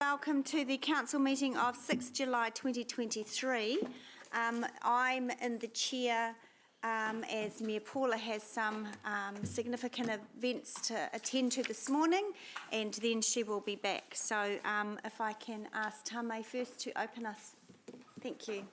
Welcome to the council meeting of 6 July 2023. I'm in the chair as Mayor Paula has some significant events to attend to this morning, and then she will be back. So if I can ask Tame first to open us. Thank you.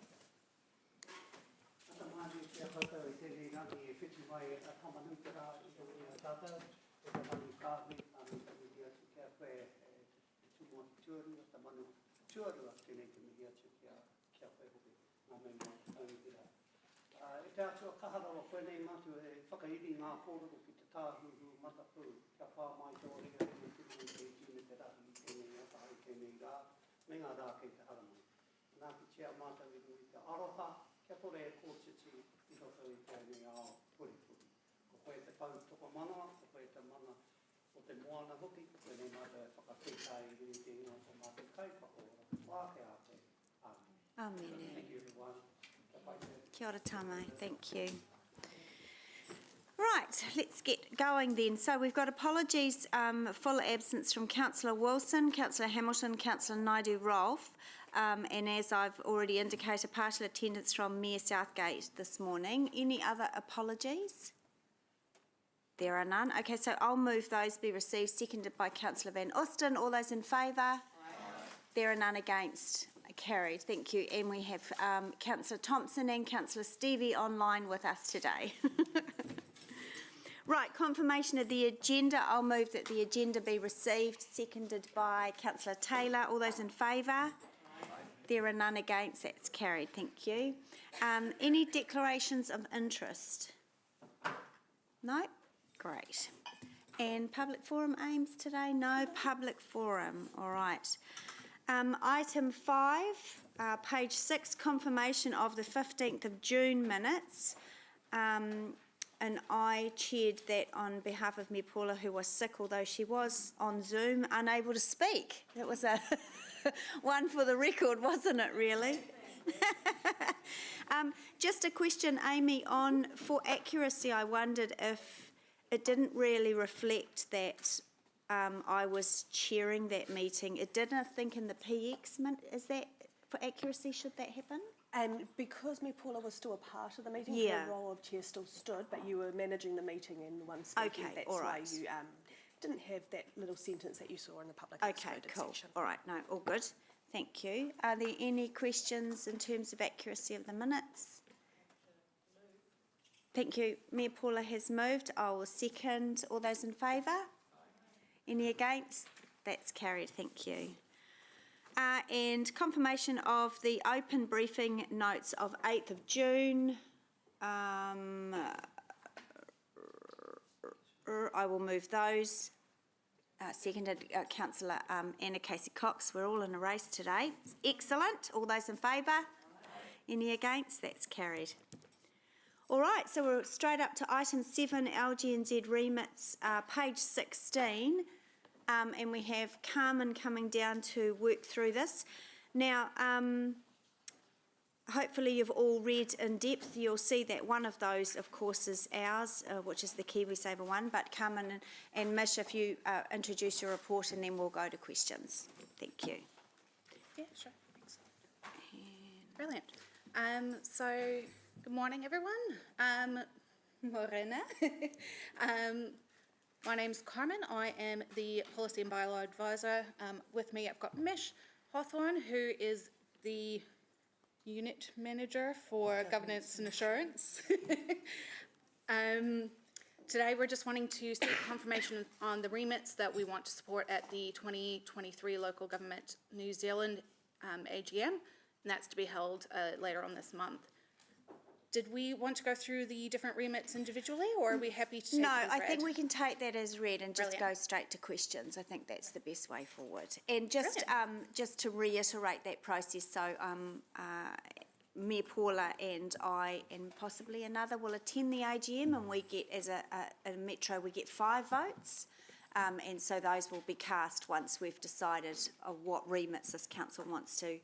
Amen. Thank you, everyone. Kia ora Tame, thank you. Right, let's get going then. So we've got apologies, full absence from Councillor Wilson, Councillor Hamilton, Councillor Naidu-Rolfe, and as I've already indicated, partial attendance from Mayor Southgate this morning. Any other apologies? There are none. Okay, so I'll move those be received, seconded by Councillor Van Osten. All those in favour? There are none against. Carried, thank you. And we have Councillor Thompson and Councillor Stevie online with us today. Right, confirmation of the agenda. I'll move that the agenda be received, seconded by Councillor Taylor. All those in favour? There are none against. That's carried, thank you. Any declarations of interest? No? Great. And public forum aims today? No public forum. All right. Item 5, page 6, confirmation of the 15th of June minutes. And I chaired that on behalf of Mayor Paula, who was sick, although she was on Zoom, unable to speak. It was a one for the record, wasn't it, really? Just a question, Amy, for accuracy, I wondered if it didn't really reflect that I was chairing that meeting. It did, I think, in the PX minute. Is that, for accuracy, should that happen? And because Mayor Paula was still a part of the meeting, Yeah. her role of chair still stood, but you were managing the meeting and the one speaking. Okay, that's all right. why you didn't have that little sentence that you saw in the public Okay, cool. section. All right, no, all good. Thank you. Are there any questions in terms of accuracy of the minutes? Thank you. Mayor Paula has moved. I will second. All those in favour? Any against? That's carried. Thank you. And confirmation of the open briefing notes of 8th of June. I will move those. Seconded Councillor Anna Casey-Cox. We're all in a race today. Excellent. All those in favour? Any against? That's carried. All right, so we're straight up to item 7, LGNZ remits, page 16. And we have Carmen coming down to work through this. Now, hopefully you've all read in depth. You'll see that one of those, of course, is ours, which is the KiwiSaver one. But Carmen and Mish, if you introduce your report, and then we'll go to questions. Thank you. Yeah, sure. Thanks. Brilliant. So, good morning, everyone. Morena. My name's Carmen. I am the Policy and Bylaw Advisor. With me, I've got Mish Hawthorne, who is the Unit Manager for Governance and Assurance. Today, we're just wanting to seek confirmation on the remits that we want to support at the 2023 Local Government New Zealand AGM, and that's to be held later on this month. Did we want to go through the different remits individually, or are we happy to take No, it as I read? think we can take that as read and just Brilliant. go straight to questions. I think that's the best way forward. And just Brilliant. just to reiterate that process, so Mayor Paula and I and possibly another will attend the AGM, and we get, as a metro, we get 5 votes. And so those will be cast once we've decided what remits this council wants to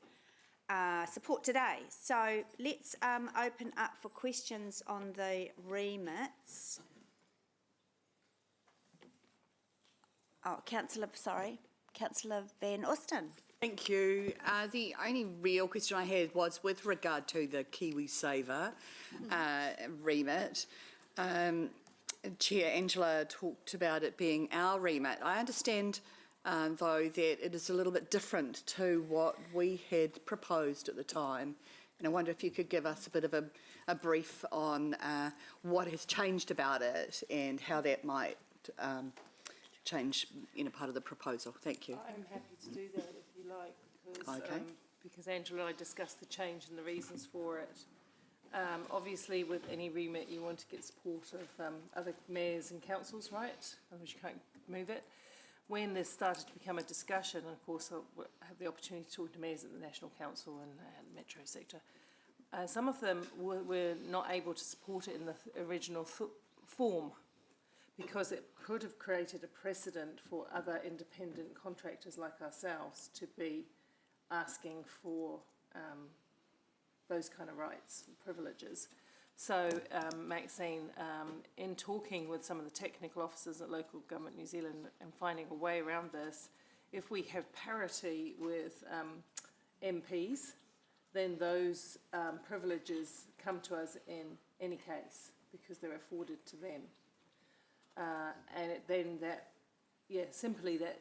support today. So let's open up for questions on the remits. Oh, Councillor Van Osten. Thank you. The only real question I had was with regard to the KiwiSaver remit. Chair Angela talked about it being our remit. I understand, though, that it is a little bit different to what we had proposed at the time. And I wonder if you could give us a bit of a brief on what has changed about it and how that might change, part of the proposal. Thank you. I'm happy to do that if you like, because, Okay. because Angela and I discussed the change and the reasons for it. Obviously, with any remit, you want to get support of other mayors and councils, right? Otherwise, you can't move it. When this started to become a discussion, and of course, I have the opportunity to talk to mayors at the National Council and Metro sector, some of them were not able to support it in the original form, because it could have created a precedent for other independent contractors like ourselves to be asking for those kind of rights and privileges. So, Maxine, in talking with some of the technical officers at Local Government New Zealand and finding a way around this, if we have parity with MPs, then those privileges come to us in any case because they're afforded to them. Simply that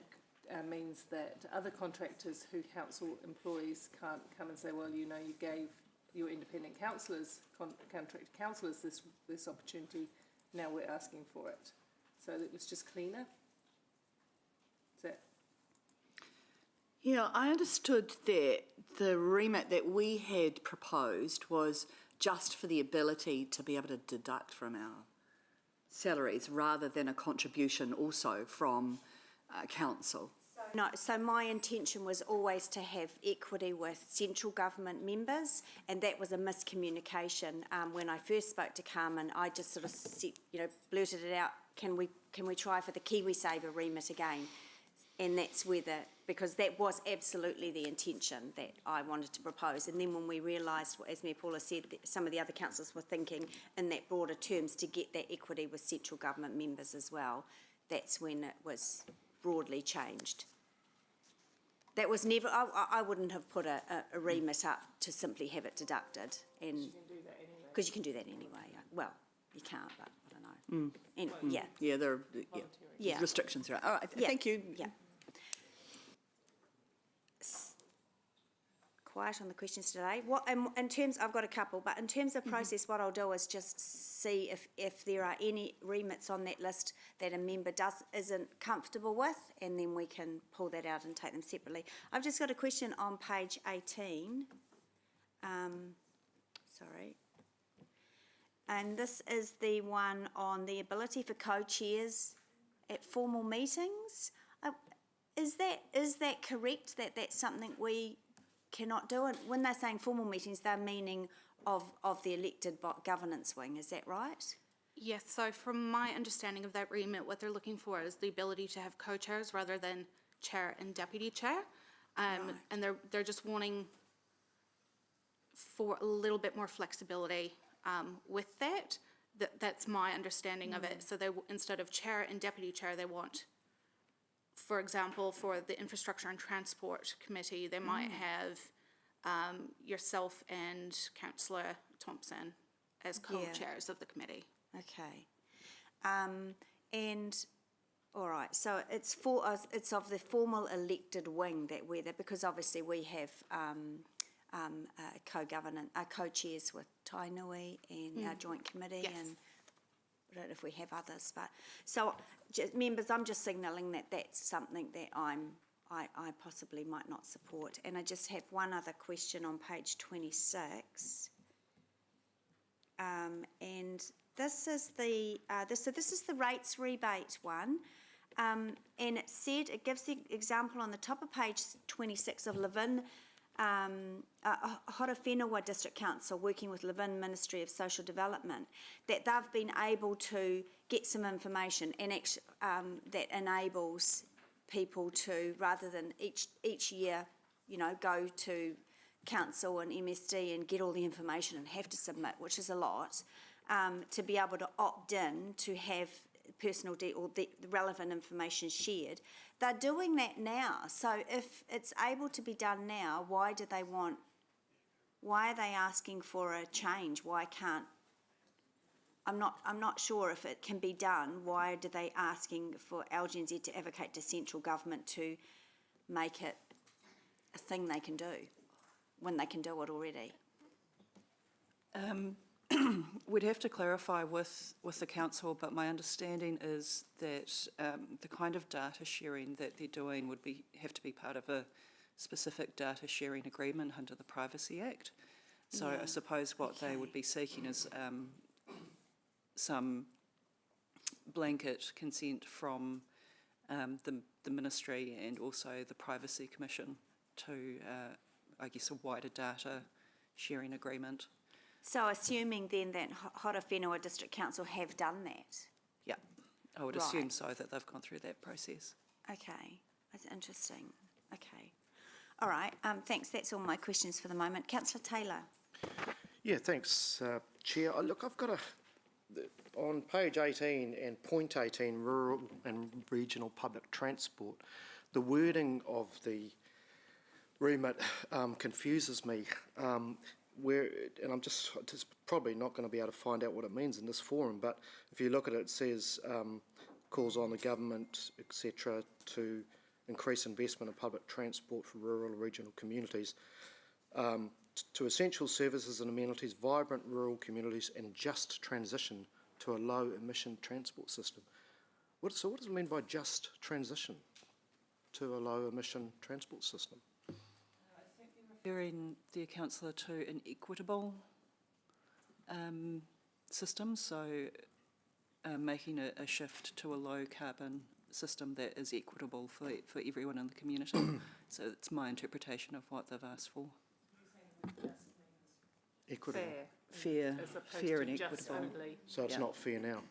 means that other contractors who council employees can't come and say, well, you gave your independent councillors, contract councillors this opportunity, now we're asking for it. So it was just cleaner. Is that? Yeah, I understood that the remit that we had proposed was just for the ability to be able to deduct from our salaries rather than a contribution also from council. No, so my intention was always to have equity with central government members, and that was a miscommunication. When I first spoke to Carmen, I just sort of said, blurted it out, can we try for the KiwiSaver remit again? And that's because that was absolutely the intention that I wanted to propose. And then when we realised, as Mayor Paula said, that some of the other councillors were thinking in that broader terms to get that equity with central government members as well, that's when it was broadly changed. That was never, I wouldn't have put a remit up to simply have it deducted. And You can do that anyway. because you can do that anyway. Well, you can't, but I don't know. Yeah. Yeah, there are Yeah. restrictions around. All right, Yeah. thank you. Yeah. Quiet on the questions today. In terms, I've got a couple, but in terms of process, what I'll do is just see if there are any remits on that list that a member isn't comfortable with, and then we can pull that out and take them separately. I've just got a question on page 18. Sorry. And this is the one on the ability for co-chairs at formal meetings. Is that correct, that that's something we cannot do? And when they're saying formal meetings, they're meaning of the elected governance wing, is that right? Yes, so from my understanding of that remit, what they're looking for is the ability to have co-chairs rather than chair and deputy chair. And they're just wanting for a little bit more flexibility with that. That's my understanding of it. So they, instead of chair and deputy chair, they want, for example, for the Infrastructure and Transport Committee, they might have yourself and Councillor Thompson as co-chairs of the committee. Okay. And, all right, so it's for us, it's of the formal elected wing that we're there, because obviously we have co-chairs with Tainui and our joint committee, Yes. and I don't know if we have others, but so members, I'm just signalling that that's something that I possibly might not support. And I just have one other question on page 26, and this is the this is the rates rebate one, and it gives the example on the top of page 26 of Levin. Horowhenua District Council working with Levin Ministry of Social Development, that they've been able to get some information and that enables people to, rather than each year, go to council and MSD and get all the information and have to submit, which is a lot, to be able to opt in to have or the relevant information shared. They're doing that now. So if it's able to be done now, why are they asking for a change? Why can't, I'm not sure if it can be done. Why are they asking for LGNZ to advocate to central government to make it a thing they can do when they can do it already? We'd have to clarify with the council, but my understanding is that the kind of data sharing that they're doing would have to be part of a specific data sharing agreement under the Privacy Act. So I suppose what they would be seeking is some blanket consent from the Ministry and also the Privacy Commission to, I guess, a wider data sharing agreement. So assuming then that Horowhenua District Council have done that? Yeah, I would assume Right. so, that they've gone through that process. Okay, that's interesting. Okay. All right, thanks. That's all my questions for the moment. Councillor Taylor. Yeah, thanks, Chair. Look, I've got on page 18 and point 18, rural and regional public transport, the wording of the remit confuses me. And I'm just probably not going to be able to find out what it means in this forum, but if you look at it, it says calls on the government, etc., to increase investment in public transport for rural and regional communities, to essential services and amenities, vibrant rural communities, and just transition to a low-emission transport system. So what does it mean by just transition to a low-emission transport system? Referring the councillor to an equitable system, so making a shift to a low carbon system that is equitable for everyone in the community. So it's my interpretation of what they've asked for. Equitable. Fair, As opposed fair to and just equitable. only. So it's Yeah. not fair now.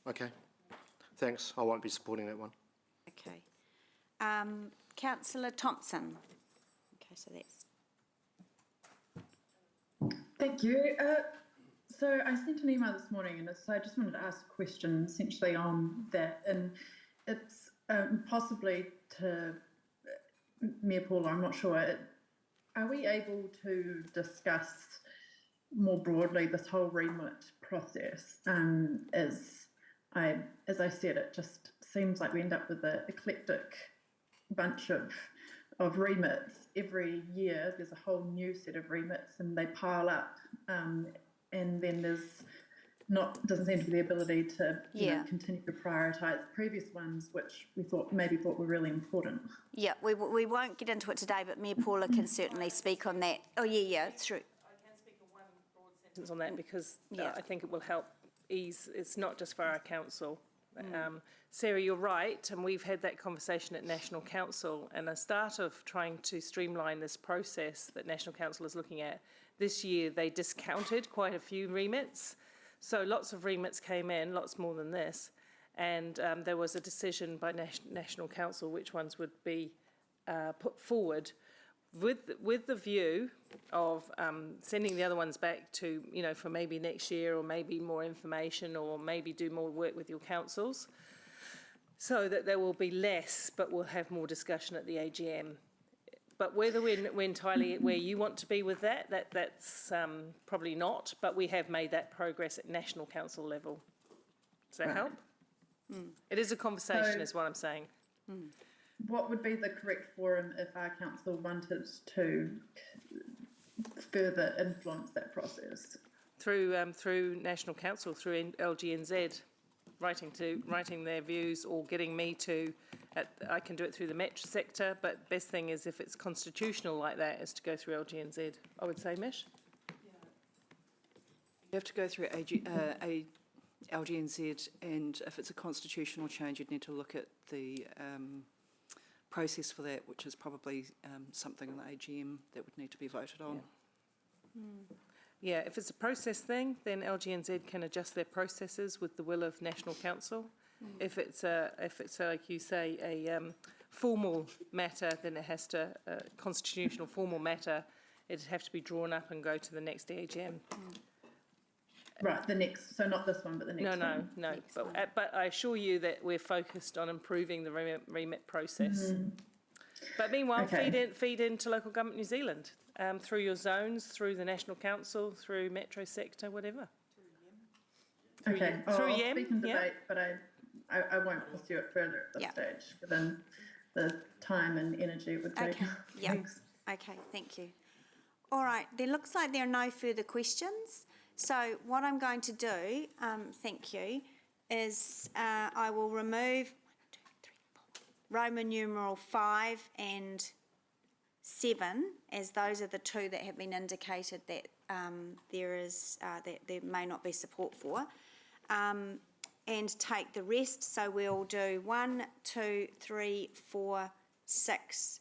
Okay, thanks. I won't be supporting that one. Okay. Councillor Thompson. Okay, so that's... Thank you. So I sent an email this morning, and so I just wanted to ask a question essentially on that, and it's possibly to Mayor Paula, I'm not sure. Are we able to discuss more broadly this whole remit process? As I said, it just seems like we end up with an eclectic bunch of remits. Every year there's a whole new set of remits and they pile up, and then doesn't seem to be the ability to continue to prioritise previous ones, which we thought were really important. Yeah, we won't get into it today, but Mayor Paula can certainly speak on that. Oh, yeah, it's true. On that, because Yeah. I think it will help ease. It's not just for our council. Sarah, you're right, and we've had that conversation at National Council, and as start of trying to streamline this process that National Council is looking at, this year they discounted quite a few remits. So lots of remits came in, lots more than this, and there was a decision by National Council which ones would be put forward with the view of sending the other ones back to, for maybe next year, or maybe more information, or maybe do more work with your councils, so that there will be less, but we'll have more discussion at the AGM. But whether we're entirely where you want to be with that's probably not, but we have made that progress at National Council level. Does that help? It is a conversation, is what I'm saying. What would be the correct forum if our council wanted to further influence that process? Through National Council, through LGNZ, writing their views, or getting me to. I can do it through the metro sector, but best thing is if it's constitutional like that, is to go through LGNZ. I would say, Mish. You have to go through LGNZ, and if it's a constitutional change, you'd need to look at the process for that, which is probably something in the AGM that would need to be voted on. Yeah, if it's a process thing, then LGNZ can adjust their processes with the will of National Council. If it's like you say, a formal matter, then it has to, constitutional formal matter, it'd have to be drawn up and go to the next AGM. Right, the next, so not this one, but the next one. No. But I assure you that we're focused on improving the remit process. But meanwhile, Okay. feed into Local Government New Zealand through your zones, through the National Council, through Metro Sector, whatever. Okay, through I'll YEM, speak in yeah. debate, but I won't pursue it further at this Yeah. stage, given the time and energy it would take. Okay, yeah. Thanks. Okay, thank you. All right, there looks like there are no further questions. So what I'm going to do, thank you, is I will remove Roman numeral 5 and 7, as those are the two that have been indicated that that there may not be support for, and take the rest. So we'll do 1, 2, 3, 4, 6,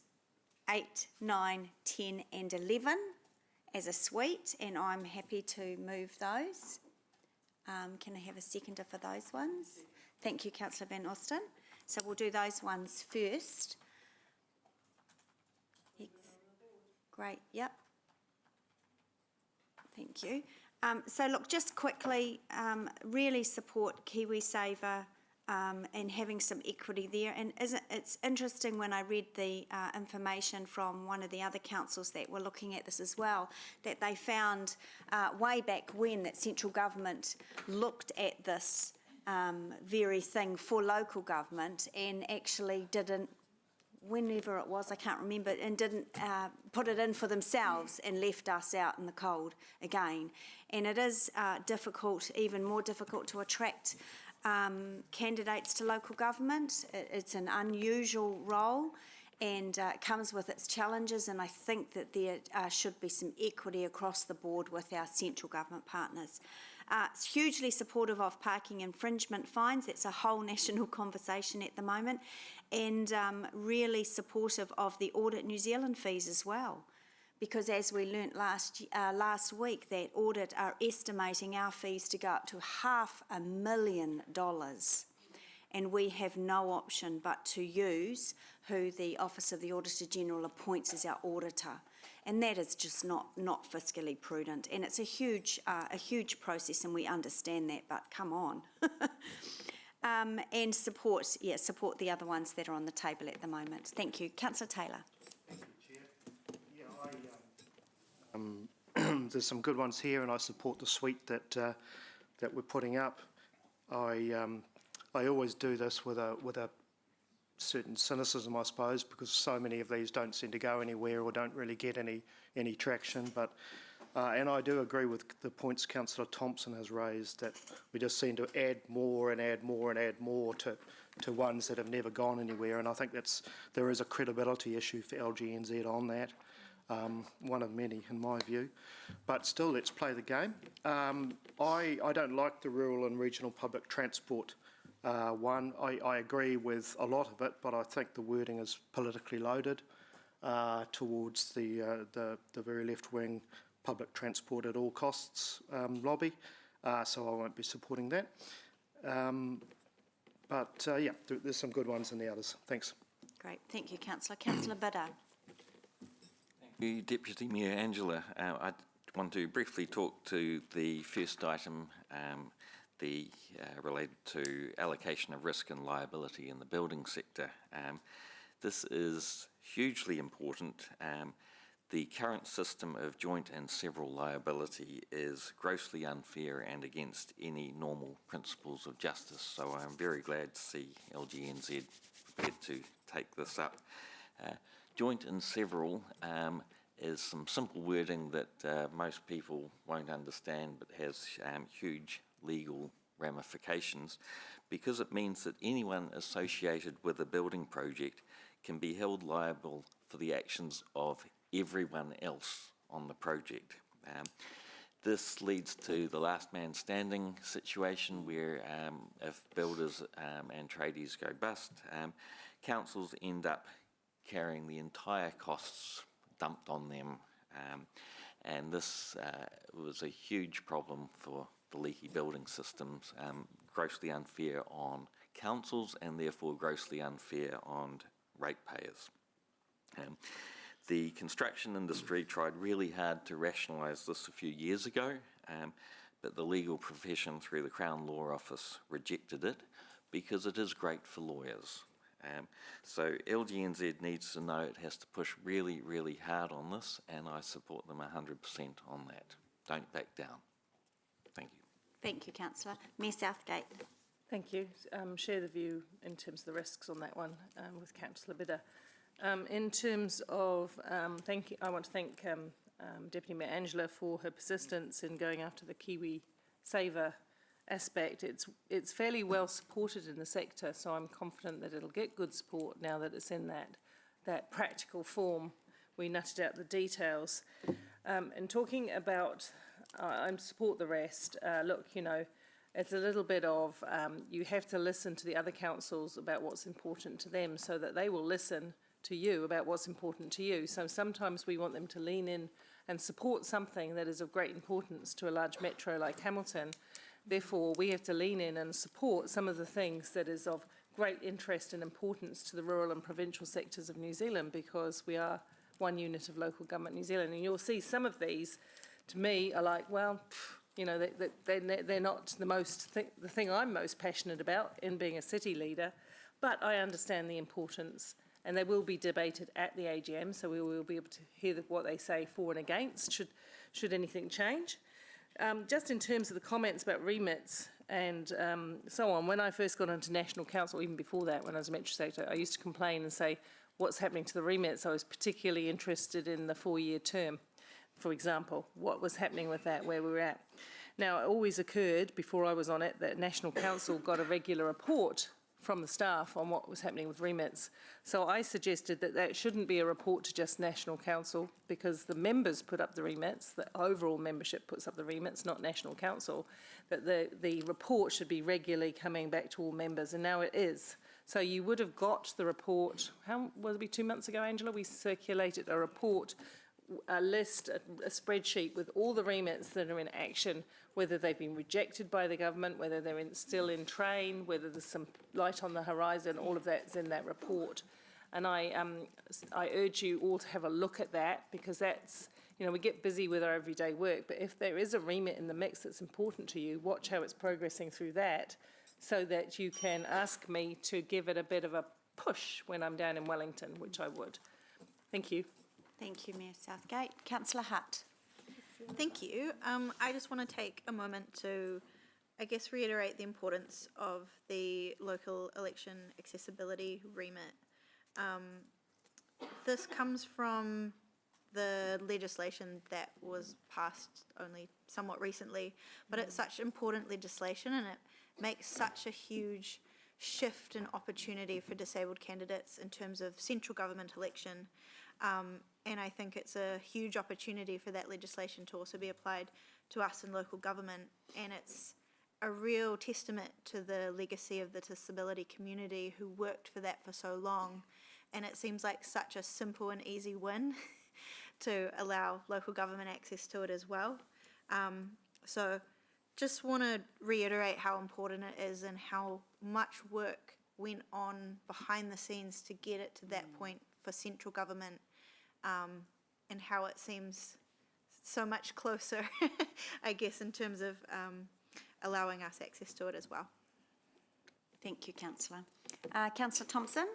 8, 9, 10 and 11 as a suite, and I'm happy to move those. Can I have a seconder for those ones? Thank you, Councillor Van Austen. So we'll do those ones first. Great, yep. Thank you. So look, just quickly, really support KiwiSaver and having some equity there. And it's interesting when I read the information from one of the other councils that were looking at this as well, that they found way back when that central government looked at this very thing for local government and actually didn't, whenever it was, I can't remember, and didn't put it in for themselves and left us out in the cold again. And it is difficult, even more difficult to attract candidates to local government. It's an unusual role and it comes with its challenges, and I think that there should be some equity across the board with our central government partners. It's hugely supportive of parking infringement fines. It's a whole national conversation at the moment, and really supportive of the Audit New Zealand fees as well, because as we learnt last week, that Audit are estimating our fees to go up to $500,000, and we have no option but to use who the Office of the Auditor General appoints as our auditor. And that is just not fiscally prudent. And it's a huge process, and we understand that, but come on. And support the other ones that are on the table at the moment. Thank you. Councillor Taylor. Thank you, Chair. Yeah, there's some good ones here, and I support the suite that we're putting up. I always do this with a certain cynicism, I suppose, because so many of these don't seem to go anywhere or don't really get any traction. But and I do agree with the points Councillor Thompson has raised, that we just seem to add more and add more and add more to ones that have never gone anywhere. And I think there is a credibility issue for LGNZ on that, one of many in my view. But still, let's play the game. I don't like the rural and regional public transport one. I agree with a lot of it, but I think the wording is politically loaded towards the very left-wing public transport at all costs lobby, so I won't be supporting that. But yeah, there's some good ones in the others. Thanks. Great. Thank you, Councillor. Councillor Bidder. Thank you, Deputy Mayor Angela. I want to briefly talk to the first item, related to allocation of risk and liability in the building sector. This is hugely important. The current system of joint and several liability is grossly unfair and against any normal principles of justice, so I'm very glad to see LGNZ prepared to take this up. Joint and several is some simple wording that most people won't understand, but has huge legal ramifications, because it means that anyone associated with a building project can be held liable for the actions of everyone else on the project. This leads to the last man standing situation, where if builders and tradies go bust, councils end up carrying the entire costs dumped on them, and this was a huge problem for the leaky building systems, grossly unfair on councils and therefore grossly unfair on ratepayers. The construction industry tried really hard to rationalise this a few years ago, but the legal profession through the Crown Law Office rejected it because it is great for lawyers. So LGNZ needs to know it has to push really, really hard on this, and I support them 100% on that. Don't back down. Thank you. Thank you, councillor. Mayor Southgate. Thank you. Share the view in terms of the risks on that one with Councillor Bidder. In terms of, I want to thank Deputy Mayor Angela for her persistence in going after the Kiwi Saver aspect. It's fairly well supported in the sector, so I'm confident that it'll get good support now that it's in that practical form. We nutted out the details. And talking about, I support the rest. Look, you know, it's a little bit of, you have to listen to the other councils about what's important to them so that they will listen to you about what's important to you. So sometimes we want them to lean in and support something that is of great importance to a large metro like Hamilton. Therefore, we have to lean in and support some of the things that is of great interest and importance to the rural and provincial sectors of New Zealand, because we are one unit of local government New Zealand. And you'll see some of these, to me, are like, well, you know, they're not the thing I'm most passionate about in being a city leader, but I understand the importance, and they will be debated at the AGM, so we will be able to hear what they say for and against, should anything change. Just in terms of the comments about remits and so on, when I first got into National Council, even before that, when I was a Metro Secretary, I used to complain and say, what's happening to the remits? I was particularly interested in the 4-year term, for example, what was happening with that, where we were at. Now, it always occurred, before I was on it, that National Council got a regular report from the staff on what was happening with remits. So I suggested that that shouldn't be a report to just National Council, because the members put up the remits, the overall membership puts up the remits, not National Council, that the report should be regularly coming back to all members, and now it is. So you would have got the report, how, will it be 2 months ago, Angela? We circulated a report, a list, a spreadsheet with all the remits that are in action, whether they've been rejected by the government, whether they're still in train, whether there's some light on the horizon, all of that's in that report. And I urge you all to have a look at that, because that's, you know, we get busy with our everyday work, but if there is a remit in the mix that's important to you, watch how it's progressing through that, so that you can ask me to give it a bit of a push when I'm down in Wellington, which I would. Thank you. Thank you, Mayor Southgate. Councillor Hutt. Thank you. I just want to take a moment to, I guess, reiterate the importance of the local election accessibility remit. This comes from the legislation that was passed only somewhat recently, but it's such important legislation, and it makes such a huge shift and opportunity for disabled candidates in terms of central government election. And I think it's a huge opportunity for that legislation to also be applied to us in local government. And it's a real testament to the legacy of the disability community who worked for that for so long. And it seems like such a simple and easy win to allow local government access to it as well. So just want to reiterate how important it is and how much work went on behind the scenes to get it to that point for central government, and how it seems so much closer, I guess, in terms of allowing us access to it as well. Thank you, Councillor. Councillor Thompson.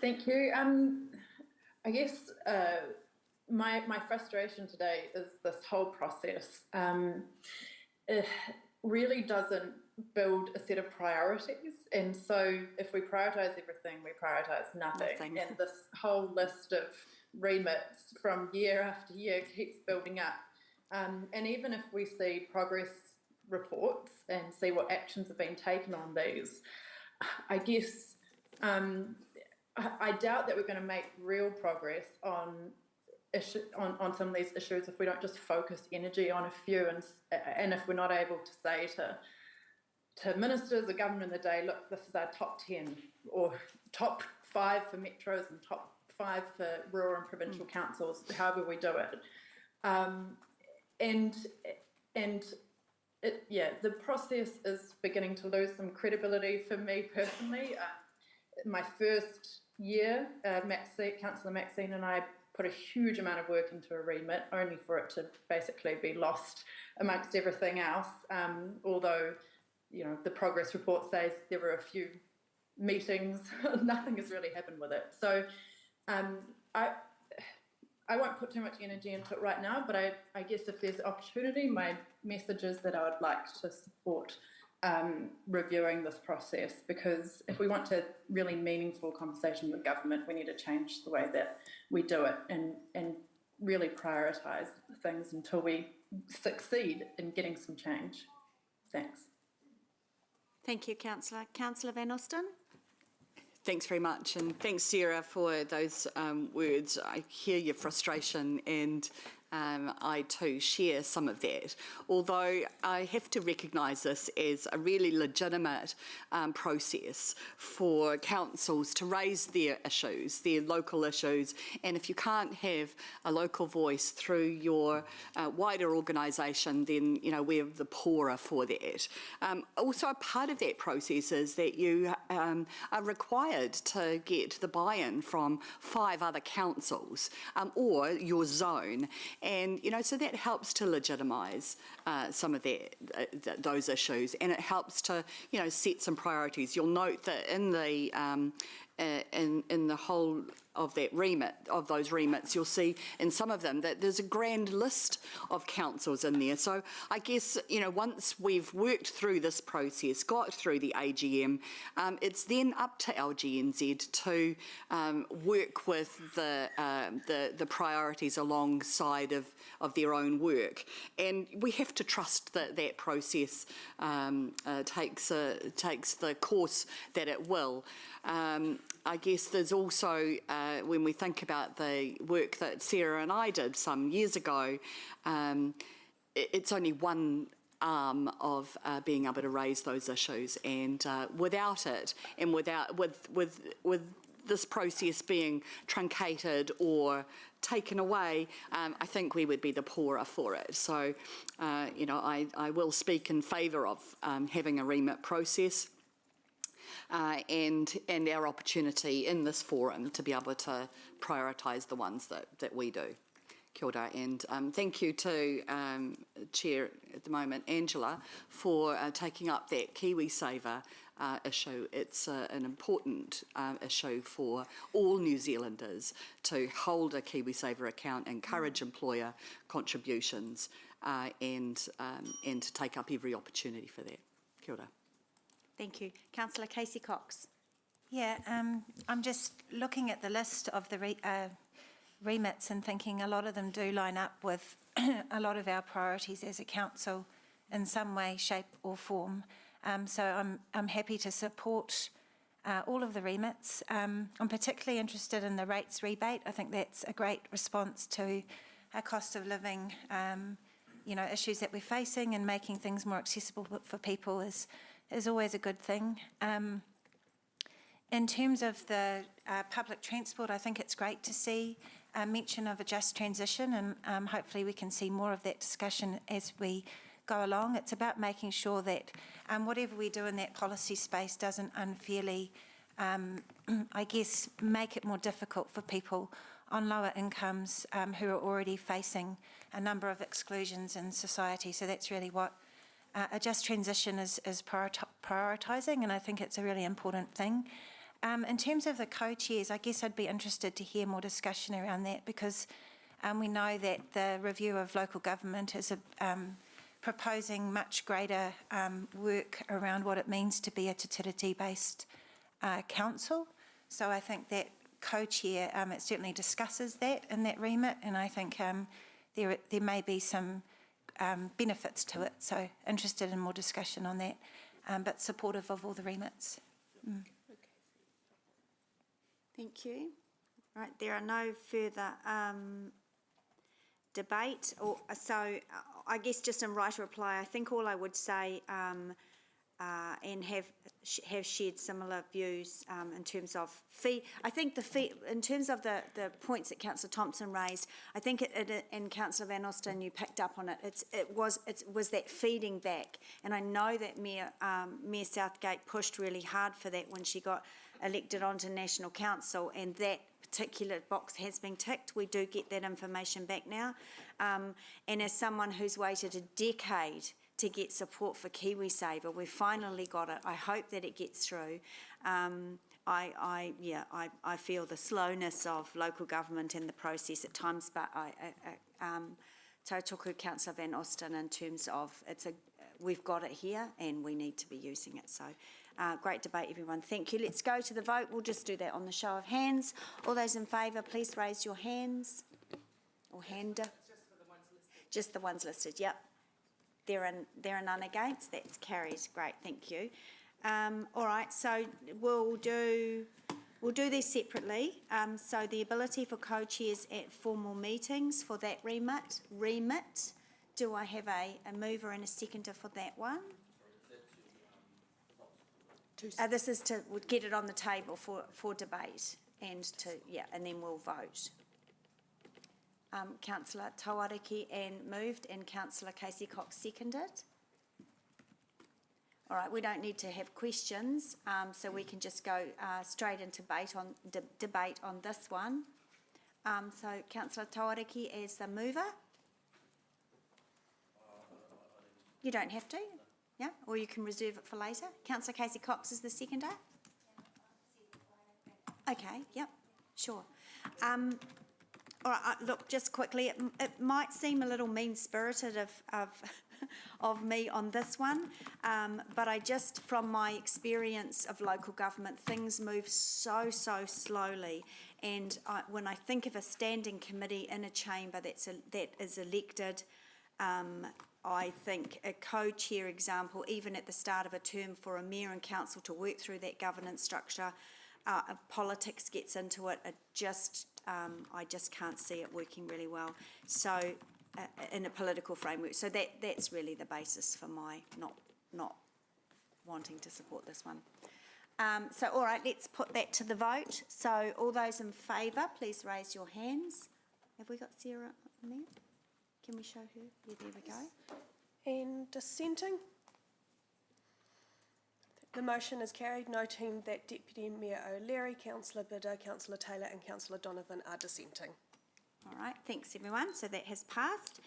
Thank you. I guess my frustration today is this whole process. It really doesn't build a set of priorities, and so if we prioritise everything, we prioritise nothing. And this whole list of remits from year after year keeps building up. And even if we see progress reports and see what actions have been taken on these, I guess I doubt that we're going to make real progress on some of these issues if we don't just focus energy on a few, and if we're not able to say to ministers or government of the day, look, this is our top 10 or top 5 for metros and top 5 for rural and provincial councils, however we do it. The process is beginning to lose some credibility for me personally. My first year, Councillor Maxine and I put a huge amount of work into a remit only for it to basically be lost amongst everything else. Although, you know, the progress report says there were a few meetings, nothing has really happened with it. So I won't put too much energy into it right now, but I guess if there's opportunity, my message is that I would like to support reviewing this process, because if we want to really meaningful conversation with government, we need to change the way that we do it and really prioritise things until we succeed in getting some change. Thanks. Thank you, Councillor. Councillor Van Osten? Thanks very much, and thanks, Sarah, for those words. I hear your frustration, and I too share some of that, although I have to recognise this as a really legitimate process for councils to raise their issues, their local issues, and if you can't have a local voice through your wider organisation, then, you know, we're the poorer for that. Also, a part of that process is that you are required to get the buy-in from 5 other councils or your zone. And, you know, so that helps to legitimise some of those issues, and it helps to, you know, set some priorities. You'll note that in the whole of that remit, of those remits, you'll see in some of them that there's a grand list of councils in there. So I guess, you know, once we've worked through this process, got through the AGM, it's then up to LGNZ to work with the priorities alongside of their own work. And we have to trust that that process takes the course that it will. I guess there's also, when we think about the work that Sarah and I did some years ago, it's only one arm of being able to raise those issues, and without it, and with this process being truncated or taken away, I think we would be the poorer for it. So, you know, I will speak in favour of having a remit process. And our opportunity in this forum to be able to prioritise the ones that we do. Kia ora, and thank you to Chair at the moment, Angela, for taking up that KiwiSaver issue. It's an important issue for all New Zealanders to hold a KiwiSaver account, encourage employer contributions, and to take up every opportunity for that. Kia ora. Thank you. Councillor Casey Cox. Yeah, I'm just looking at the list of the remits and thinking a lot of them do line up with a lot of our priorities as a council in some way, shape or form. So I'm happy to support all of the remits. I'm particularly interested in the rates rebate. I think that's a great response to our cost of living you know, issues that we're facing, and making things more accessible for people is always a good thing. In terms of the public transport, I think it's great to see a mention of a just transition, and hopefully we can see more of that discussion as we go along. It's about making sure that whatever we do in that policy space doesn't unfairly, I guess, make it more difficult for people on lower incomes who are already facing a number of exclusions in society. So that's really what a just transition is prioritising, and I think it's a really important thing. In terms of the co-chairs, I guess I'd be interested to hear more discussion around that, because we know that the review of local government is proposing much greater work around what it means to be a Te Tiriti-based council. So I think that co-chair, it certainly discusses that in that remit, and I think there may be some benefits to it. So interested in more discussion on that, but supportive of all the remits. Thank you. Right, there are no further debate, so I guess just in right reply, I think all I would say, and have shared similar views in terms of fee. I think in terms of the points that Councillor Thompson raised, I think and Councillor Van Osten, you picked up on it. It was that feeding back, and I know that Mayor Southgate pushed really hard for that when she got elected onto National Council, and that particular box has been ticked. We do get that information back now. And as someone who's waited a decade to get support for KiwiSaver, we've finally got it. I hope that it gets through. I feel the slowness of local government in the process at times, but tautoko Councillor Van Osten in terms of we've got it here and we need to be using it. So great debate, everyone. Thank you. Let's go to the vote. We'll just do that on the show of hands. All those in favour, please raise your hands. Or hand. Just the ones listed, yep. There are none against. That's carried. Great, thank you. All right, so we'll do these separately. So the ability for co-chairs at formal meetings for that remit. Do I have a mover and a seconder for that one? This is to get it on the table for debate and then we'll vote. Councillor Tawariki moved and Councillor Casey Cox seconded. All right, we don't need to have questions, so we can just go straight into debate on this one. So Councillor Tawariki as the mover. You don't have to, yeah, or you can reserve it for later. Councillor Casey Cox is the seconder. Okay, yep, sure. All right, look, just quickly, it might seem a little mean-spirited of me on this one, but I just, from my experience of local government, things move so slowly. And when I think of a standing committee in a chamber that is elected, I think a co-chair example, even at the start of a term for a mayor and council to work through that governance structure, politics gets into it. I just can't see it working really well. So, in a political framework, so that's really the basis for my not wanting to support this one. So, all right, let's put that to the vote. So, all those in favour, please raise your hands. Have we got Sarah in there? Can we show her? Yeah, there we go. And dissenting? The motion is carried, noting that Deputy Mayor O'Leary, Councillor Bidder, Councillor Taylor and Councillor Donovan are dissenting. All right, thanks everyone. So that has passed.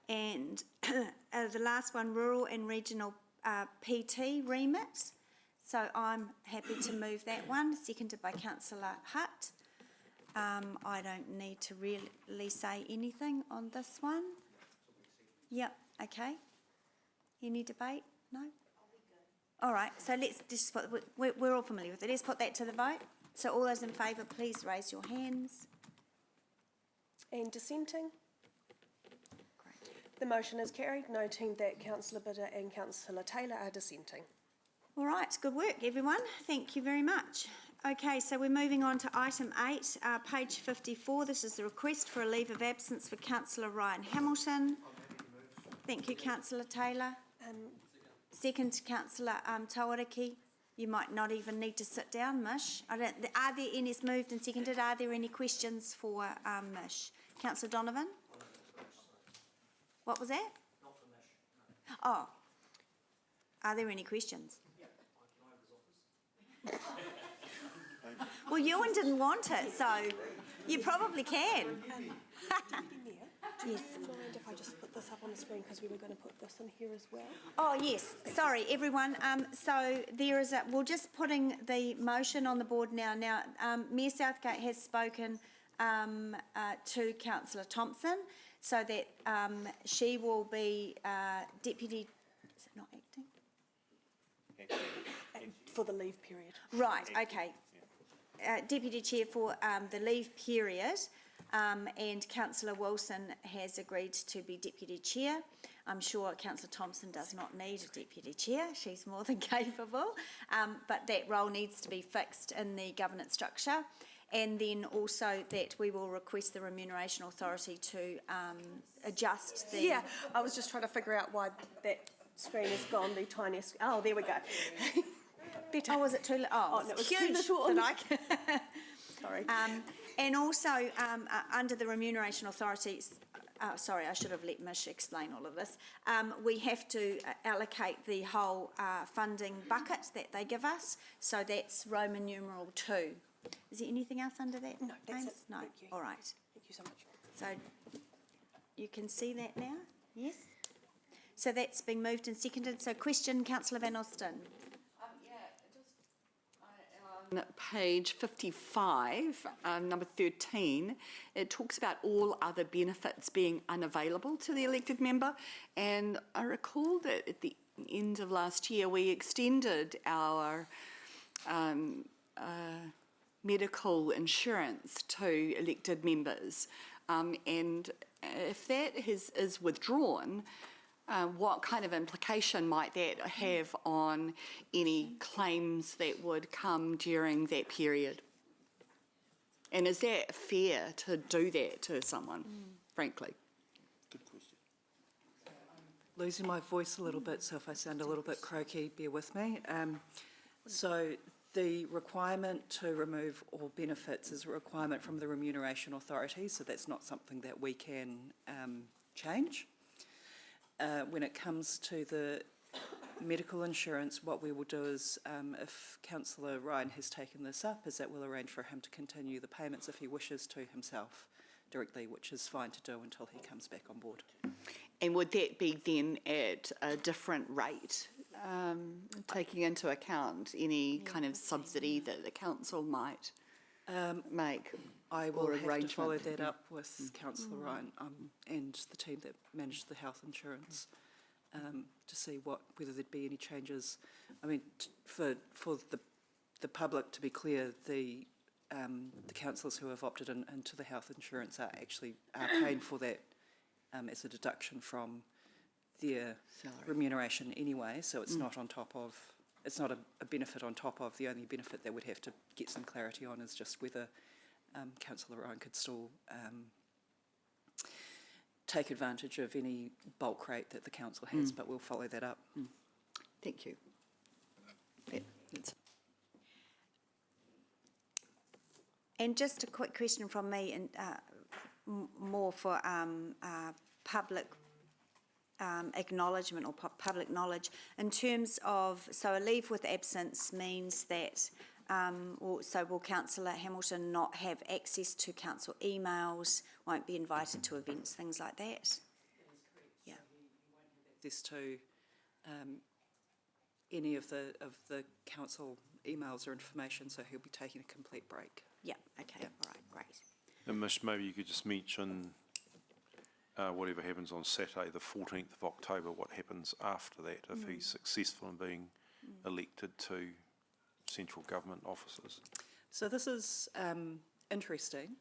And the last one, Rural and Regional PT remit. So I'm happy to move that one, seconded by Councillor Hutt. I don't need to really say anything on this one. Yep, okay. Any debate? No? All right, so let's just put, we're all familiar with it. Let's put that to the vote. So all those in favour, please raise your hands. And dissenting? Great. The motion is carried, noting that Councillor Bidder and Councillor Taylor are dissenting. All right, good work, everyone. Thank you very much. Okay, so we're moving on to item 8, page 54. This is the request for a leave of absence for Councillor Ryan Hamilton. Thank you, Councillor Taylor. Second, Councillor Tawariki. You might not even need to sit down, Mish. Are there any, it's moved and seconded, are there any questions for Mish? Councillor Donovan? What was that? Not for Mish. No. Oh. Are there any questions? Yeah. Can I have his office? Well, Ewan didn't want it, so you probably can. Yes. Do you mind if I just put this up on the screen, because we were going to put this in here as well? Oh, yes. Sorry, everyone. So there is we're just putting the motion on the board now. Now, Mayor Southgate has spoken to Councillor Thompson, so that she will be deputy. Is it not acting? For the leave period. Right. Okay. Deputy Chair for the leave period. And Councillor Wilson has agreed to be Deputy Chair. I'm sure Councillor Thompson does not need a Deputy Chair. She's more than capable. But that role needs to be fixed in the governance structure. And then also that we will request the Remuneration Authority to adjust the... Yeah, I was just trying to figure out why that screen has gone the tiniest... Oh, there we go. Better. Oh, was it too... Oh, no, it was huge. too little. Sorry. And also, under the Remuneration Authority, sorry, I should have let Mish explain all of this, we have to allocate the whole funding bucket that they give us, so that's Roman numeral 2 Is there anything else under that? No, that's James? it. No, Thank you. all right. Thank you so much. So you can see that now, yes? So that's been moved and seconded. So question, councillor Van Osten. On page 55, number 13, it talks about all other benefits being unavailable to the elected member. And I recall that at the end of last year, we extended our medical insurance to elected members. And if that is withdrawn, what kind of implication might that have on any claims that would come during that period? And is that fair to do that to someone, frankly? Losing my voice a little bit, so if I sound a little bit croaky, bear with me. So the requirement to remove all benefits is a requirement from the Remuneration Authority, so that's not something that we can change. When it comes to the medical insurance, what we will do is, if Councillor Ryan has taken this up, is that we'll arrange for him to continue the payments if he wishes to himself directly, which is fine to do until he comes back on board. And would that be then at a different rate, taking into account any kind of subsidy that the council might make? I will have to arrangement? follow that up with Councillor Ryan and the team that manage the health insurance to see whether there'd be any changes. I mean, for the public, to be clear, the councillors who have opted into the health insurance are paying for that as a deduction from their remuneration anyway, so it's not on top of, it's not a benefit on top of. The only benefit that we'd have to get some clarity on is just whether Councillor Ryan could still take advantage of any bulk rate that the council has, but we'll follow that up. Thank you. That's And just a quick question from me, and more for public acknowledgement or public knowledge, in terms of, so a leave with absence means that, so will Councillor Hamilton not have access to council emails, won't be invited to events, things like that? Yeah. Access to any of the council emails or information, so he'll be taking a complete break. Yeah, okay, all right, great. And Mish, maybe you could just mention whatever happens on Saturday, the 14th of October, what happens after that if he's successful in being elected to central government offices. So this is interesting.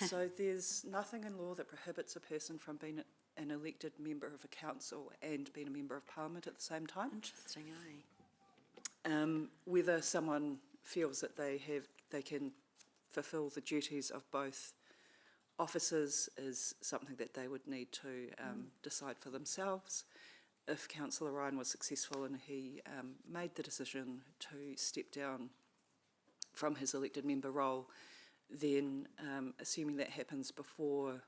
So there's nothing in law that prohibits a person from being an elected member of a council and being a member of parliament at the same time. Interesting, eh? Whether someone feels that they can fulfil the duties of both offices is something that they would need to decide for themselves. If Councillor Ryan was successful and he made the decision to step down from his elected member role, then assuming that happens before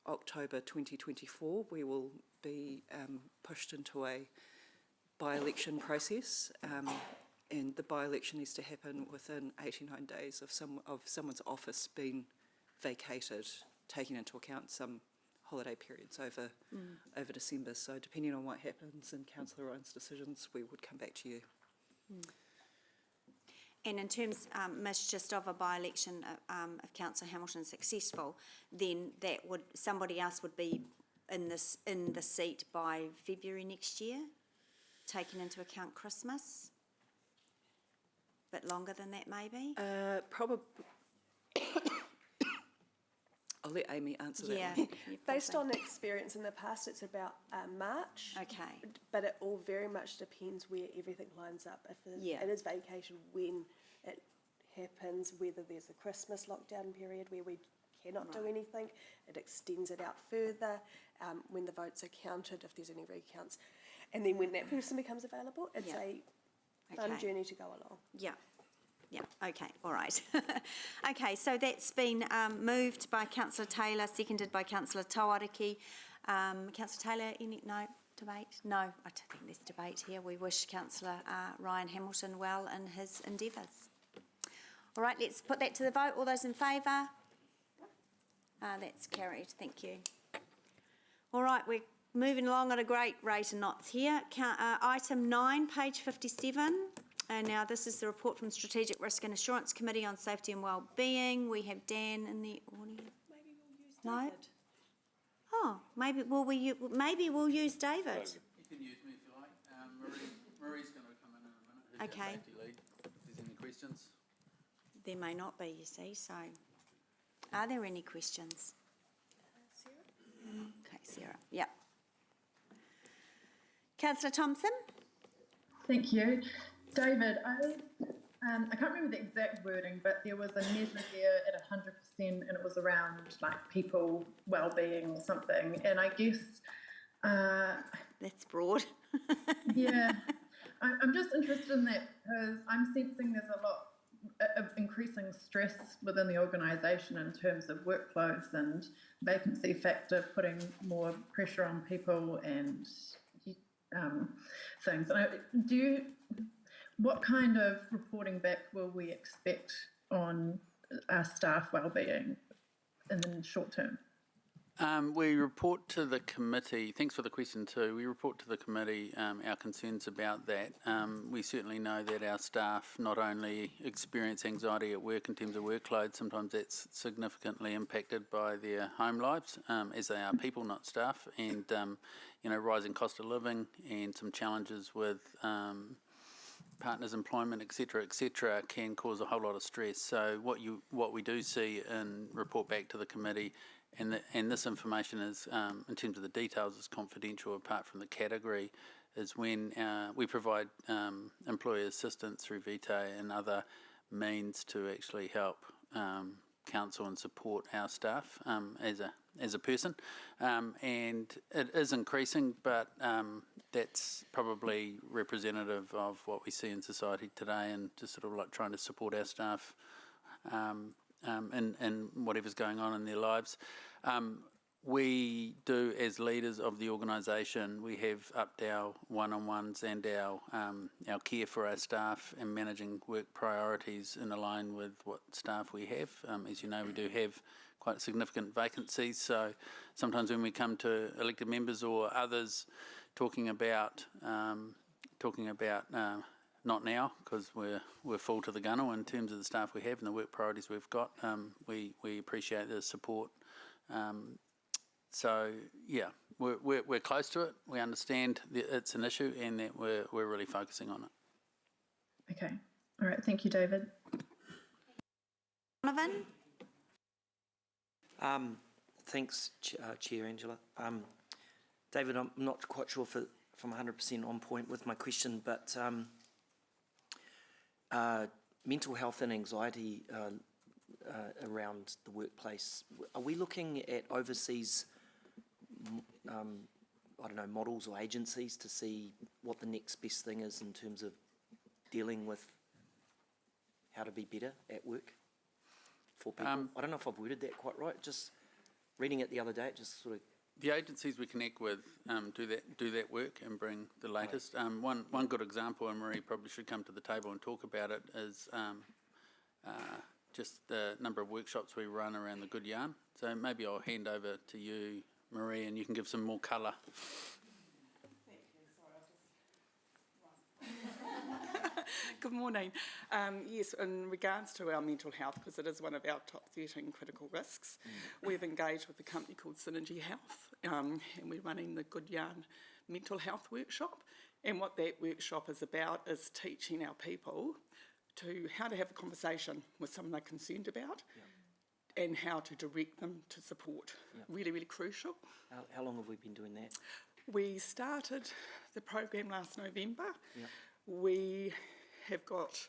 October 2024, we will be pushed into a by-election process, and the by-election needs to happen within 89 days of someone's office being vacated, taking into account some holiday periods over December. So depending on what happens in Councillor Ryan's decisions, we would come back to you. And in terms, Mish, just of a by-election, if Councillor Hamilton is successful, then that would, somebody else would be in the seat by February next year, taking into account Christmas? A bit longer than that, maybe? Probably. I'll let Amy answer that Yeah. one. Based on experience in the past, it's about March. Okay. But it all very much depends where everything lines up. If Yeah. it is vacation, when it happens, whether there's a Christmas lockdown period where we cannot do anything, it extends it out further, when the votes are counted, if there's any recounts. And then when that person becomes available, it's Yeah. a fun Okay. journey to go along. Yeah, yeah, okay, all right. Okay, so that's been moved by Councillor Taylor, seconded by Councillor Tawariki. Councillor Taylor, any, no debate? No, I don't think there's debate here. We wish Councillor Ryan Hamilton well in his endeavours. All right, let's put that to the vote. All those in favour? That's carried, thank you. All right, we're moving along at a great rate of knots here. Item 9, page 57. And now this is the report from Strategic Risk and Assurance Committee on Safety and Wellbeing. We have Dan in the audience. Maybe we'll use No? David. Oh, maybe we'll use David. You can use me if you like. Marie's going to come in a minute. Who's our Okay. safety lead. If there's any questions. There may not be, you see, so are there any questions? Okay, Sarah, yep. Councillor Thompson? Thank you. David, I can't remember the exact wording, but there was a measure there at 100% and it was around like people well-being or something. And I guess... That's broad. Yeah, I'm just interested in that because I'm sensing there's a lot of increasing stress within the organisation in terms of workloads and vacancy factor putting more pressure on people and things. And what kind of reporting back will we expect on our staff wellbeing in the short term? We report to the committee, thanks for the question too, we report to the committee our concerns about that. We certainly know that our staff not only experience anxiety at work in terms of workload, sometimes that's significantly impacted by their home lives, as they are people, not staff, and rising cost of living and some challenges with partners' employment, etc., can cause a whole lot of stress. So what we do see and report back to the committee, and this information is, in terms of the details, is confidential apart from the category, is when we provide employee assistance through Vitae and other means to actually help counsel and support our staff as a person. And it is increasing, but that's probably representative of what we see in society today, and just sort of like trying to support our staff in whatever's going on in their lives. We do, as leaders of the organisation, we have upped our one-on-ones and our care for our staff and managing work priorities in line with what staff we have. As you know, we do have quite significant vacancies, so sometimes when we come to elected members or others talking about not now, because we're full to the gunwale in terms of the staff we have and the work priorities we've got. We appreciate the support. So yeah, we're close to it. We understand that it's an issue and that we're really focusing on it. Okay. All right. Thank you, David. Donovan? Thanks, Chair Angela. David, I'm not quite sure if I'm 100% on point with my question, but mental health and anxiety around the workplace, are we looking at overseas, models or agencies to see what the next best thing is in terms of dealing with how to be better at work for people? I don't know if I've worded that quite right. Just reading it the other day, it just sort of... The agencies we connect with do that work and bring the latest. One good example, and Marie probably should come to the table and talk about it, is just the number of workshops we run around the Good Yarn. So maybe I'll hand over to you, Marie, and you can give some more colour. Good morning. Yes, in regards to our mental health, because it is one of our top 13 critical risks, we've engaged with a company called Synergy Health, and we're running the Good Yarn Mental Health Workshop. And what that workshop is about is teaching our people to how to have a conversation with someone they're concerned about, and how to direct them to support. Really, really crucial. How long have we been doing that? We started the program last November. We have got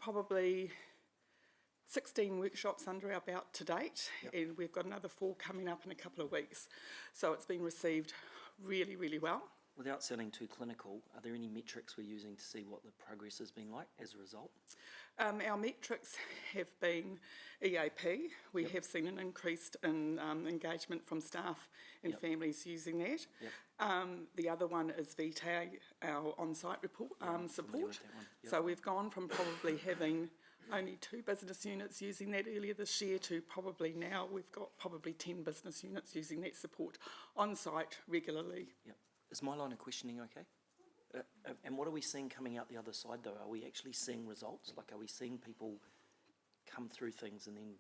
probably 16 workshops under our belt to date, and we've got another 4 coming up in a couple of weeks. So it's been received really, really well. Without sounding too clinical, are there any metrics we're using to see what the progress has been like as a result? Our metrics have been EAP. We have seen an increase in engagement from staff and families using that. The other one is Vitae, our on-site support. So we've gone from probably having only 2 business units using that earlier this year to probably now we've got probably 10 business units using that support on site regularly. Yep. Is my line of questioning okay? And what are we seeing coming out the other side though? Are we actually seeing results? Like, are we seeing people come through things and then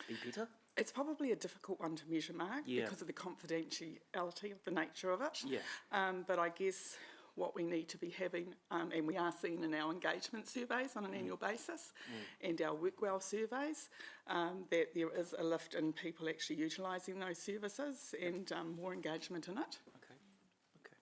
be better? It's probably a difficult one to measure, Mark, Yeah. because of the confidentiality of the nature of it. Yeah. But I guess what we need to be having, and we are seeing in our engagement surveys on an annual basis and our WorkWell surveys, that there is a lift in people actually utilising those services and more engagement in it. Okay. Okay.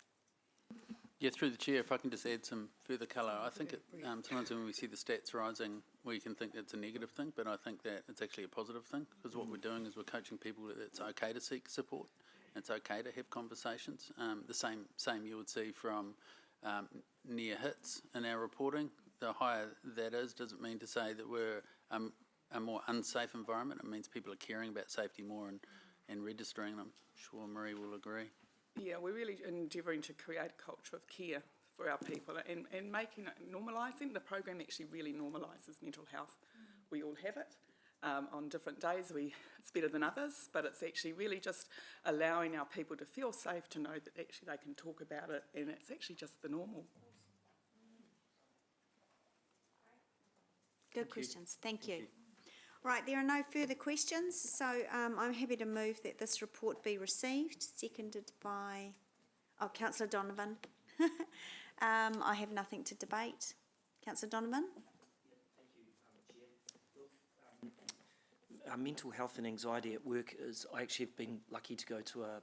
Yeah, through the chair, if I can just add some further colour, I think sometimes when we see the stats rising, we can think it's a negative thing, but I think that it's actually a positive thing, because what we're doing is we're coaching people that it's okay to seek support, it's okay to have conversations. The same you would see from near hits in our reporting. The higher that is doesn't mean to say that we're a more unsafe environment. It means people are caring about safety more and registering them. I'm sure Marie will agree. Yeah, we're really endeavouring to create a culture of care for our people and making it, normalising. The program actually really normalises mental health. We all have it. On different days it's better than others, but it's actually really just allowing our people to feel safe, to know that actually they can talk about it and it's actually just the normal. Good questions, thank you. Right, there are no further questions, so I'm happy to move that this report be received, seconded by, Councillor Donovan. I have nothing to debate. Councillor Donovan? Mental health and anxiety at work is, I actually have been lucky to go to a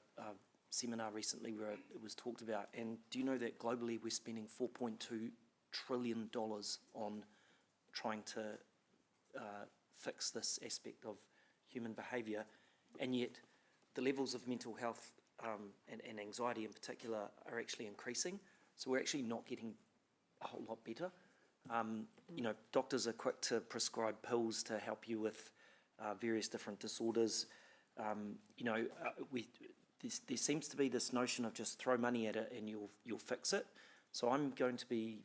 seminar recently where it was talked about, and do you know that globally we're spending $4.2 trillion on trying to fix this aspect of human behaviour, and yet the levels of mental health and anxiety in particular are actually increasing, so we're actually not getting a whole lot better. You know, doctors are quick to prescribe pills to help you with various different disorders. You know, there seems to be this notion of just throw money at it and you'll fix it. So I'm going to be,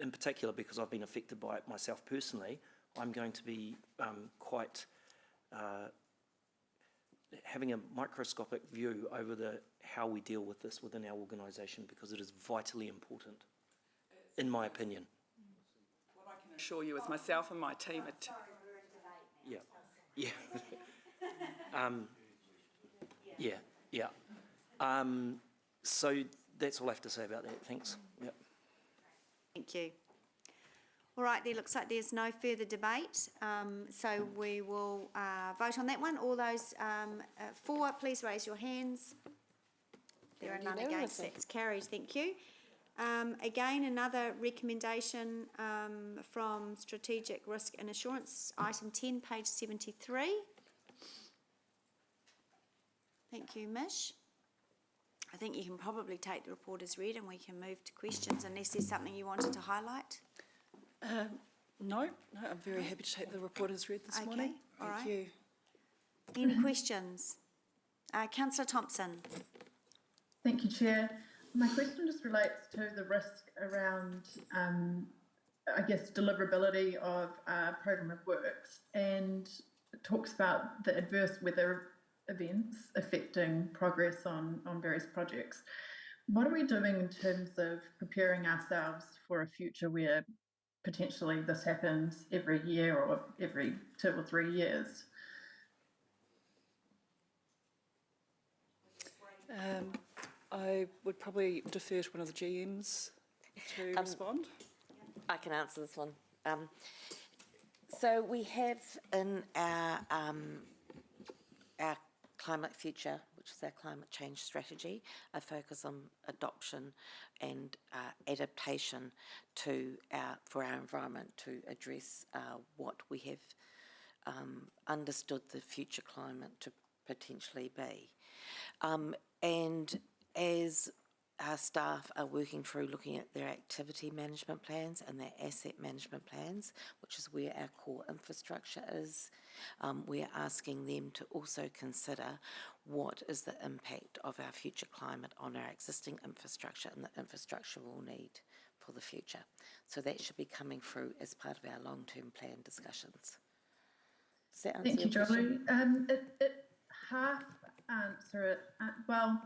in particular, because I've been affected by it myself personally, I'm going to be quite having a microscopic view over how we deal with this within our organisation, because it is vitally important, in my opinion. What I can assure you is myself and my team are... Yeah. Yeah. Yeah. So that's all I have to say about that. Thanks. Yep. Thank you. All right, there looks like there's no further debate, so we will vote on that one. All those for, please raise your hands. There are none against. That's carried. Thank you. Again, another recommendation from Strategic Risk and Assurance, item 10, page 73. Thank you, Mish. I think you can probably take the report as read and we can move to questions unless there's something you wanted to highlight. No, I'm very happy to take the report as read this morning. All right. Thank you. Any questions? Councillor Thompson. Thank you, Chair. My question just relates to the risk around, I guess, deliverability of programme of works, and it talks about the adverse weather events affecting progress on various projects. What are we doing in terms of preparing ourselves for a future where potentially this happens every year or every 2 or 3 years? I would probably defer to one of the GMs to respond. I can answer this one. So we have in our climate future, which is our climate change strategy, a focus on adoption and adaptation for our environment to address what we have understood the future climate to potentially be. And as our staff are working through looking at their activity management plans and their asset management plans, which is where our core infrastructure is, we're asking them to also consider what is the impact of our future climate on our existing infrastructure and the infrastructure we'll need for the future. So that should be coming through as part of our long-term plan discussions. Does that answer Thank you, your question? Jolie. It half answer it. Well,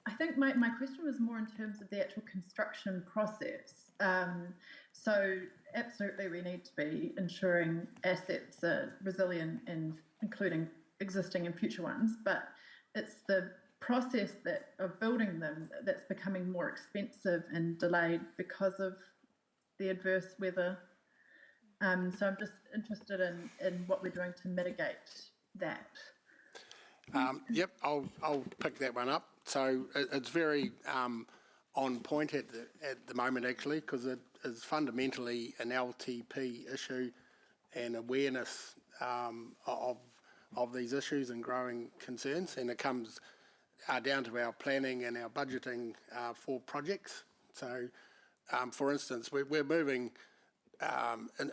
I think my question was more in terms of the actual construction process. So absolutely we need to be ensuring assets are resilient and including existing and future ones, but it's the process of building them that's becoming more expensive and delayed because of the adverse weather. So I'm just interested in what we're doing to mitigate that. Yep, I'll pick that one up. So it's very on point at the moment, actually, because it is fundamentally an LTP issue and awareness of these issues and growing concerns, and it comes down to our planning and our budgeting for projects. So, for instance, we're moving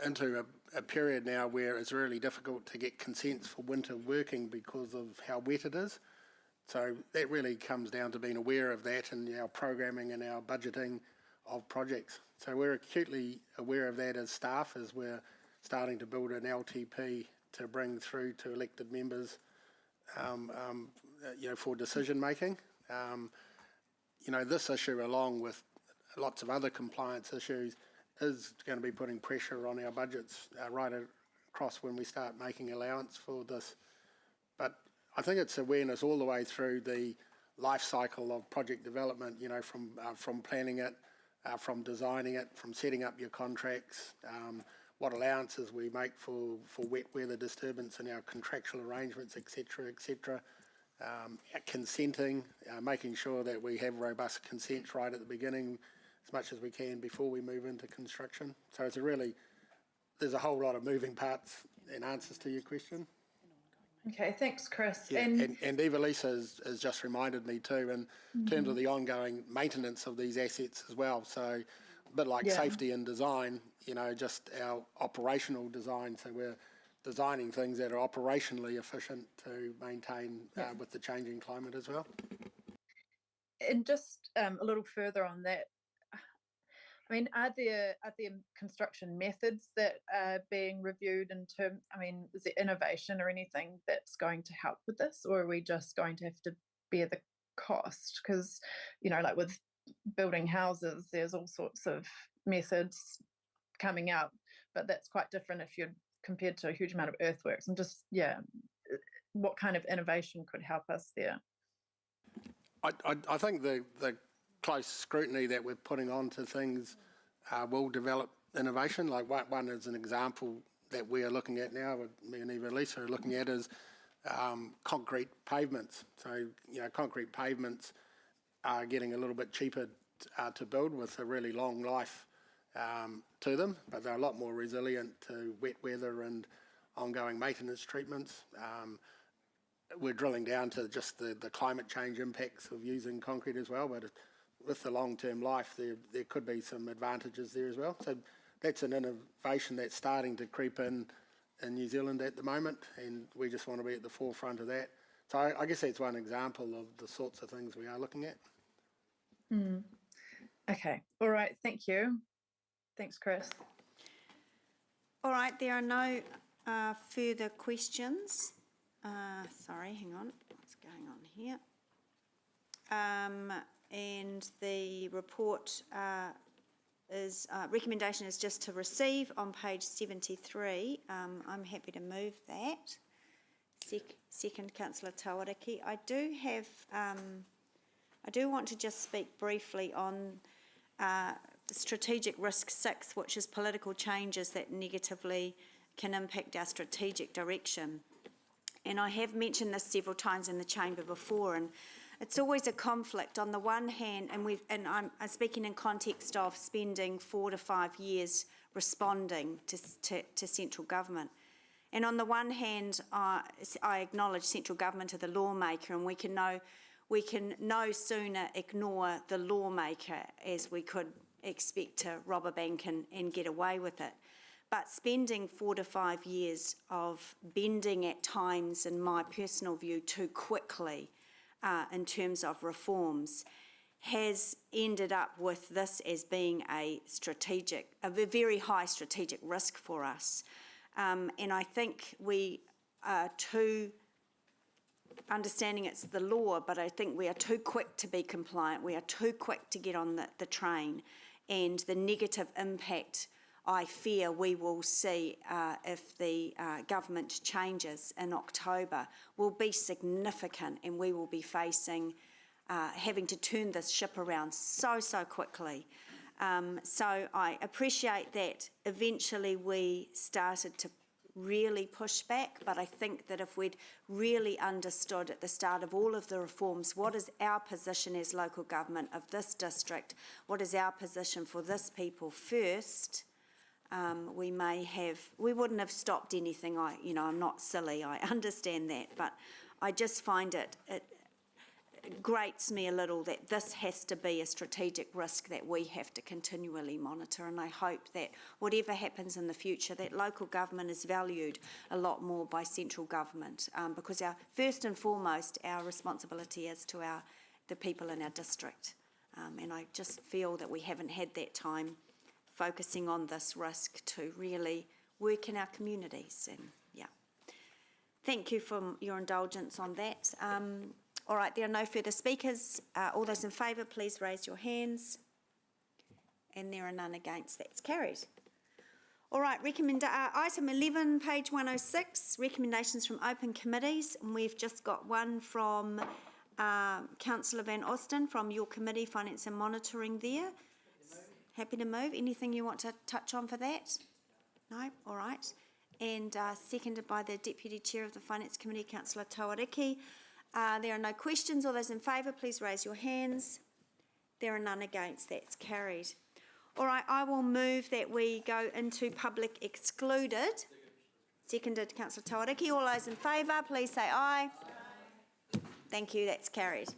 into a period now where it's really difficult to get consents for winter working because of how wet it is. So that really comes down to being aware of that in our programming and our budgeting of projects. So we're acutely aware of that as staff as we're starting to build an LTP to bring through to elected members, for decision making. This issue, along with lots of other compliance issues, is going to be putting pressure on our budgets right across when we start making allowance for this. But I think it's awareness all the way through the life cycle of project development, from planning it, from designing it, from setting up your contracts, what allowances we make for wet weather disturbance in our contractual arrangements, etc., consenting, making sure that we have robust consents right at the beginning as much as we can before we move into construction. So there's a whole lot of moving parts and answers to your question. Okay, thanks, Chris. Yeah, and Eva-Lisa has just reminded me too, in terms of the ongoing maintenance of these assets as well. So a bit like safety and design, just our operational design. So we're designing things that are operationally efficient to maintain with the changing climate as well. And just a little further on that, I mean, are there construction methods that are being reviewed in terms, is there innovation or anything that's going to help with this, or are we just going to have to bear the cost? Because, like with building houses, there's all sorts of methods coming out, but that's quite different if you're compared to a huge amount of earthworks. And just, what kind of innovation could help us there? I think the close scrutiny that we're putting onto things will develop innovation. Like one is an example that we are looking at now, me and Eva-Lisa are looking at, is concrete pavements. So, concrete pavements are getting a little bit cheaper to build with a really long life to them, but they're a lot more resilient to wet weather and ongoing maintenance treatments. We're drilling down to just the climate change impacts of using concrete as well, but with the long-term life, there could be some advantages there as well. So that's an innovation that's starting to creep in New Zealand at the moment, and we just want to be at the forefront of that. So I guess that's one example of the sorts of things we are looking at. Okay, all right, thank you. Thanks, Chris. All right, there are no further questions. Sorry, hang on, what's going on here? And the report recommendation is just to receive on page 73. I'm happy to move that. Second, Councillor Tawariki. I do want to just speak briefly on strategic risk 6, which is political changes that negatively can impact our strategic direction. And I have mentioned this several times in the chamber before, and it's always a conflict. On the one hand, and I'm speaking in context of spending 4 to 5 years responding to central government. And on the one hand, I acknowledge central government are the lawmaker, and we can no sooner ignore the lawmaker as we could expect to rob a bank and get away with it. But spending 4 to 5 years of bending at times, in my personal view, too quickly in terms of reforms has ended up with this as being a very high strategic risk for us. And I think we are too, understanding it's the law, but I think we are too quick to be compliant. We are too quick to get on the train, and the negative impact I fear we will see if the government changes in October will be significant, and we will be facing having to turn this ship around so quickly. So I appreciate that eventually we started to really push back, but I think that if we'd really understood at the start of all of the reforms, what is our position as local government of this district, what is our position for this people first, we wouldn't have stopped anything. I'm not silly, I understand that, but I just find it grates me a little that this has to be a strategic risk that we have to continually monitor, and I hope that whatever happens in the future, that local government is valued a lot more by central government, because first and foremost our responsibility is to the people in our district, and I just feel that we haven't had that time focusing on this risk to really work in our communities. And thank you for your indulgence on that. All right, there are no further speakers. All those in favour, please raise your hands. And there are none against. That's carried. All right, item 11, page 106, recommendations from open committees. And we've just got one from Councillor Van Osten from your committee, Finance and Monitoring there. Happy to move. Anything you want to touch on for that? No? All right. And seconded by the Deputy Chair of the Finance Committee, Councillor Tawariki. There are no questions. All those in favour, please raise your hands. There are none against. That's carried. All right, I will move that we go into public excluded. Seconded, Councillor Tawariki. All those in favour, please say aye. Thank you. That's carried.